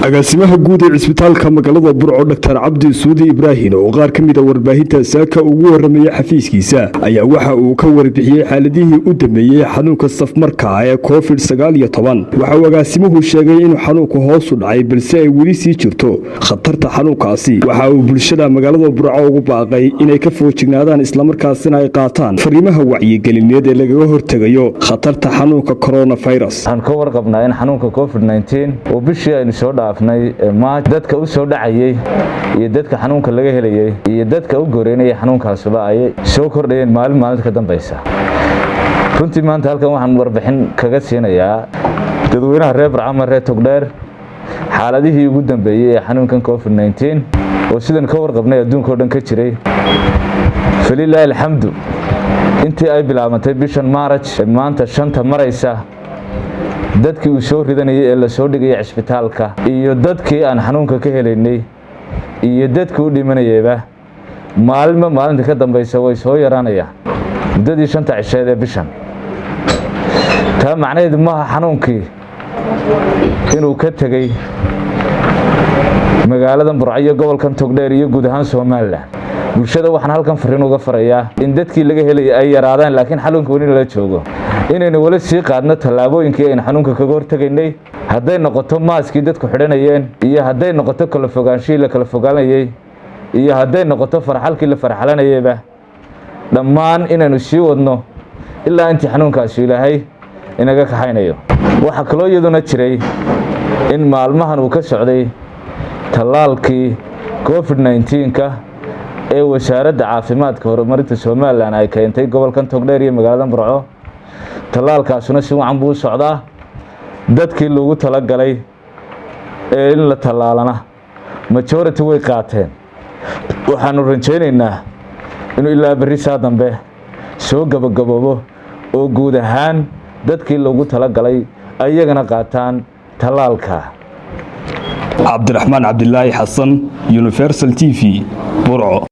agaasimaha guud ee cisbitaalka magaalada Burco Dr. Cabdi Suudi Ibraahin oo qaar kamid ah warbaahinta saaka ugu horeeyay xafiiskiisa ayaa waxa uu ka warbixiyay xaaladihii u dambeeyay xanuunka safmarka ee COVID-19 waxa uu agaasimuhu sheegay in xanuunku hoos u dhacay balse ay weli sii jirto khatarta xanuunkaasi waxa uu bulshada magaalada Burco ugu baaqay inay ka foojignaadaan isla markaasina ay qaataan fariimaha wacyigelineed ee lagaga hortagayo khatarta xanuunka coronavirus aan ka warqabnaa in xanuunka COVID-19 oo bishii aynu soo dhaafnay dadka u soo dhacayay iyo dadka xanuunka laga helayay iyo dadka u goreynaya xanuunkaasba ay soo kordhayeen maalin ka dambaysa runtii maanta halkan waxaan warbixin kaga siinayaa dadweynaha reer Burco reer Togdheer xaaladihii ugu dambeeyay ee xanuunkan COVID-19 oo sidan ka warqabnay adduunka oo dhan ka jiray faliilaahi alxamdu intii ay bilaabantay bishan March maanta 5 maraysa dadkii uu soo ridanayay ee la soo dhigay cisbitaalka iyo dadkii aan xanuunka ka helaynay iyo dadkii u dhimanayayba maalinta ka dambaysa way soo yaraanayaan muddadii 5 cisheed ee bishan taa macnaheedu maaha xanuunkii inuu ka tagay magaalada Burco iyo gobolkan Togdheer iyo guud ahaan Soomaaliland bulshada waxaan halkan fariin uga farayaa in dadkii laga helay ay yaraadaan laakiin xanuunka weli la joogo inaynu wala sii qaadno talaabooyinkii aynu xanuunka kaga hortagaynay haday noqoto maaskii dadku xidhanayeen iyo haday noqoto kala fogaanshihi la kala fogaanayay iyo haday noqoto farxalkii la farxalanayayba dhammaan inaynu sii wadno ilaa intii xanuunkaasi Ilaahay inaga kaxaynayo waxa kale oo iyaduna jiray in maalmahan uu ka socday talaalkii COVID-19 ee wasaaradda caafimaadka horumarinta Soomaaliland ay keentay gobolkan Togdheer iyo magaalada Burco talaalkaasuna si wacan buu socdaa dadkii lagu talagalay ee in la talaalana majority way qaateen waxaanu rajaynaynaa inuu ilaa bari saa dambe soo gabagaboobo oo guud ahaan dadkii lagu talagalay ayagana qaataan talaalka Cabdiraxmaan Cabdilaahi Xasan Universal TV Burco.